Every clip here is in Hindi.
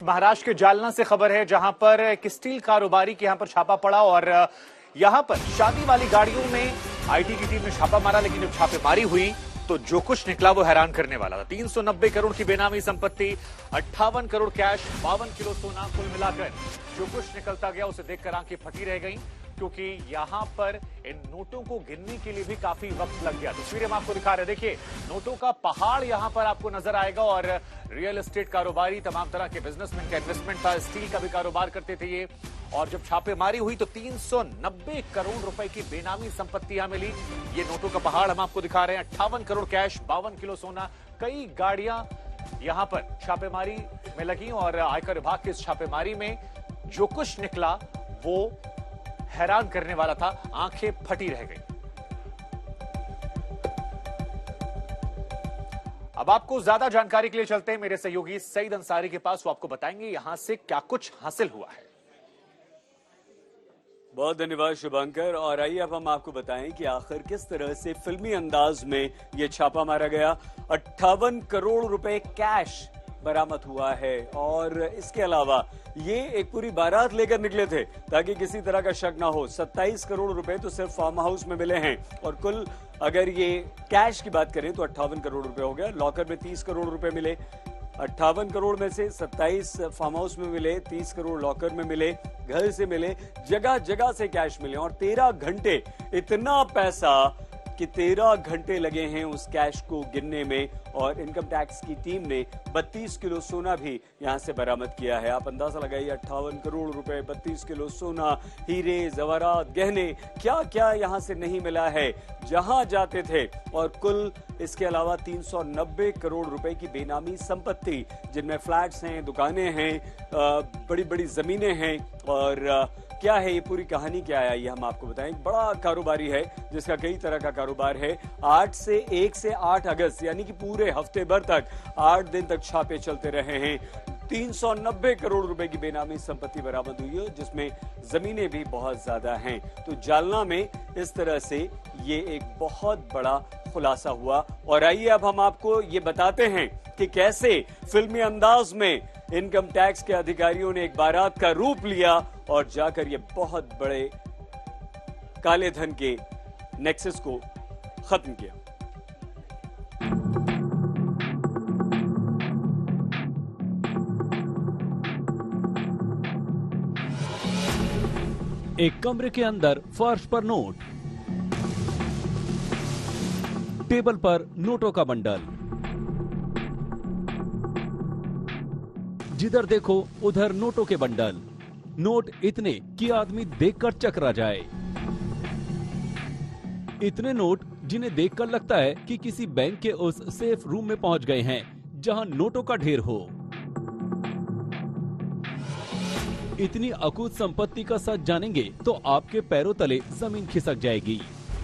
महाराष्ट्र के जालना से खबर है, जहां पर एक स्टील कारोबारी के यहां पर छापा पड़ा और यहां पर शादी वाली गाड़ियों में आईटी की टीम ने छापा मारा। लेकिन जब छापेमारी हुई तो जो कुछ निकला वो हैरान करने वाला था। 390 करोड़ की बेनामी संपत्ति, 58 करोड़ कैश, 52 किलो सोना, कुल मिलाकर जो कुछ निकलता गया उसे देखकर आंखें फटी रह गईं, क्योंकि यहां पर इन नोटों को गिनने के लिए भी काफी वक्त लग गया। तस्वीरें हम आपको दिखा रहे हैं, देखिए नोटों का पहाड़ यहां पर आपको नजर आएगा। और रियल एस्टेट कारोबारी, तमाम तरह के बिजनेसमैन का इन्वेस्टमेंट था, स्टील का भी कारोबार करते थे ये। और जब छापेमारी हुई तो 390 करोड़ रुपए की बेनामी संपत्ति यहां मिली। ये नोटों का पहाड़ हम आपको दिखा रहे हैं, 58 करोड़ कैश, 52 किलो सोना, कई गाड़ियां यहां पर छापेमारी में लगी। और आयकर विभाग की इस छापेमारी में जो कुछ निकला वो हैरान करने वाला था, आंखें फटी रह गई। अब आपको ज्यादा जानकारी के लिए चलते हैं मेरे सहयोगी सईद अंसारी के पास, वो आपको बताएंगे यहां से क्या कुछ हासिल हुआ है। बहुत धन्यवाद शुभंकर। और आइए अब हम आपको बताएं कि आखिर किस तरह से फिल्मी अंदाज में यह छापा मारा गया। 58 करोड़ रुपए कैश बरामद हुआ है और इसके अलावा ये एक पूरी बारात लेकर निकले थे ताकि किसी तरह का शक ना हो। 27 करोड़ रुपए तो सिर्फ फार्म हाउस में मिले हैं और कुल अगर ये कैश की बात करें तो 58 करोड़ रुपए हो गया। लॉकर में 30 करोड़ रुपए मिले। 58 करोड़ में से 27 फार्म हाउस में मिले, 30 करोड़ लॉकर में मिले, घर से मिले, जगह जगह से कैश मिले। और 13 घंटे, इतना पैसा कि 13 घंटे लगे हैं उस कैश को गिनने में। और इनकम टैक्स की टीम ने 32 किलो सोना भी यहां से बरामद किया है। आप अंदाजा लगाइए, 58 करोड़ रुपए, 32 किलो सोना, हीरे जवाहरात, गहने, क्या क्या यहां से नहीं मिला है जहां जाते थे। और कुल इसके अलावा 390 करोड़ रुपए की बेनामी संपत्ति, जिनमें फ्लैट्स हैं, दुकानें हैं, बड़ी बड़ी जमीनें हैं। और क्या है ये पूरी कहानी, क्या है ये हम आपको बताएं। बड़ा कारोबारी है जिसका कई तरह का कारोबार है। 1 से 8 अगस्त यानी कि पूरे हफ्ते भर तक 8 दिन तक छापे चलते रहे हैं। 390 करोड़ रुपए की बेनामी संपत्ति बरामद हुई है, जिसमें जमीनें भी बहुत ज्यादा हैं। तो जालना में इस तरह से ये एक बहुत बड़ा खुलासा हुआ। और आइए अब हम आपको ये बताते हैं कि कैसे फिल्मी अंदाज में इनकम टैक्स के अधिकारियों ने एक बारात का रूप लिया और जाकर ये बहुत बड़े काले धन के नेक्सस को खत्म किया। एक कमरे के अंदर फर्श पर नोट, टेबल पर नोटों का बंडल, जिधर देखो उधर नोटों के बंडल। नोट इतने कि आदमी देखकर चकरा जाए। इतने नोट जिन्हें देखकर लगता है कि किसी बैंक के उस सेफ रूम में पहुंच गए हैं जहां नोटों का ढेर हो। इतनी अकूत संपत्ति का सच जानेंगे तो आपके पैरों तले जमीन खिसक जाएगी।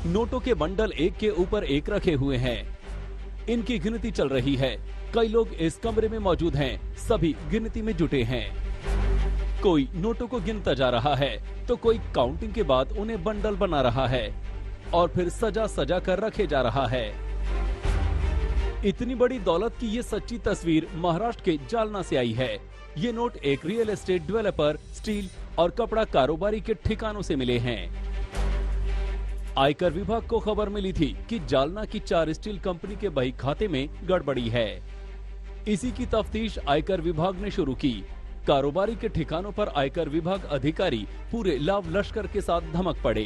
नोटों के बंडल एक के ऊपर एक रखे हुए हैं। इनकी गिनती चल रही है। कई लोग इस कमरे में मौजूद हैं, सभी गिनती में जुटे हैं। कोई नोटों को गिनता जा रहा है तो कोई काउंटिंग के बाद उन्हें बंडल बना रहा है और फिर सजा सजा कर रखे जा रहा है। इतनी बड़ी दौलत की ये सच्ची तस्वीर महाराष्ट्र के जालना से आई है। ये नोट एक रियल एस्टेट डेवलपर, स्टील और कपड़ा कारोबारी के ठिकानों से मिले हैं। आयकर विभाग को खबर मिली थी कि जालना की 4 स्टील कंपनी के बही खाते में गड़बड़ी है। इसी की तफ्तीश आयकर विभाग ने शुरू की। कारोबारी के ठिकानों पर आयकर विभाग अधिकारी पूरे लाव लश्कर के साथ धमक पड़े।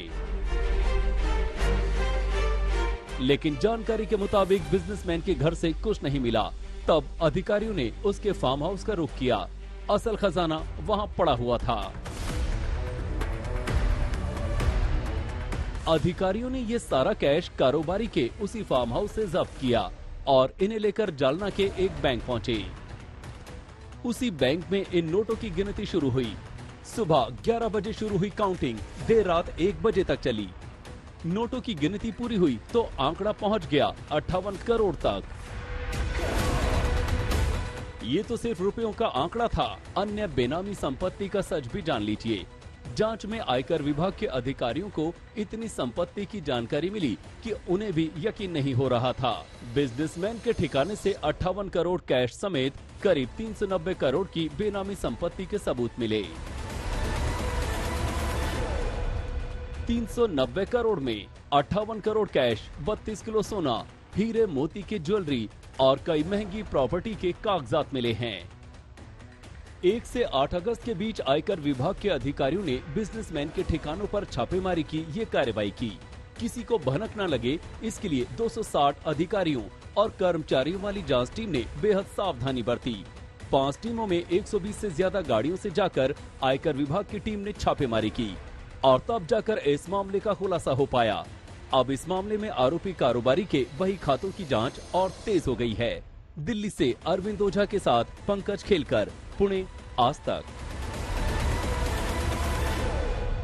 लेकिन जानकारी के मुताबिक बिजनेसमैन के घर से कुछ नहीं मिला। तब अधिकारियों ने उसके फार्म हाउस का रुख किया। असल खजाना वहां पड़ा हुआ था। अधिकारियों ने ये सारा कैश कारोबारी के उसी फार्म हाउस से जब्त किया और इन्हें लेकर जालना के एक बैंक पहुंचे। उसी बैंक में इन नोटों की गिनती शुरू हुई। सुबह 11 बजे शुरू हुई काउंटिंग, देर रात 1 बजे तक चली। नोटों की गिनती पूरी हुई तो आंकड़ा पहुंच गया 58 करोड़ तक। ये तो सिर्फ रुपयों का आंकड़ा था। अन्य बेनामी संपत्ति का सच भी जान लीजिए। जांच में आयकर विभाग के अधिकारियों को इतनी संपत्ति की जानकारी मिली कि उन्हें भी यकीन नहीं हो रहा था। बिजनेसमैन के ठिकाने से 58 करोड़ कैश समेत करीब 390 करोड़ की बेनामी संपत्ति के सबूत मिले। 390 करोड़ में 58 करोड़ कैश, 32 किलो सोना, हीरे मोती की ज्वेलरी और कई महंगी प्रॉपर्टी के कागजात मिले हैं। 1 से 8 अगस्त के बीच आयकर विभाग के अधिकारियों ने बिजनेसमैन के ठिकानों पर छापेमारी की ये कार्रवाई की। किसी को भनक न लगे, इसके लिए 260 अधिकारियों और कर्मचारियों वाली जांच टीम ने बेहद सावधानी बरती। 5 टीमों में 120 से ज्यादा गाड़ियों से जाकर आयकर विभाग की टीम ने छापेमारी की और तब जाकर इस मामले का खुलासा हो पाया। अब इस मामले में आरोपी कारोबारी के बही खातों की जांच और तेज हो गई है। दिल्ली से अरविंद ओझा के साथ पंकज खेलकर, पुणे, आज तक।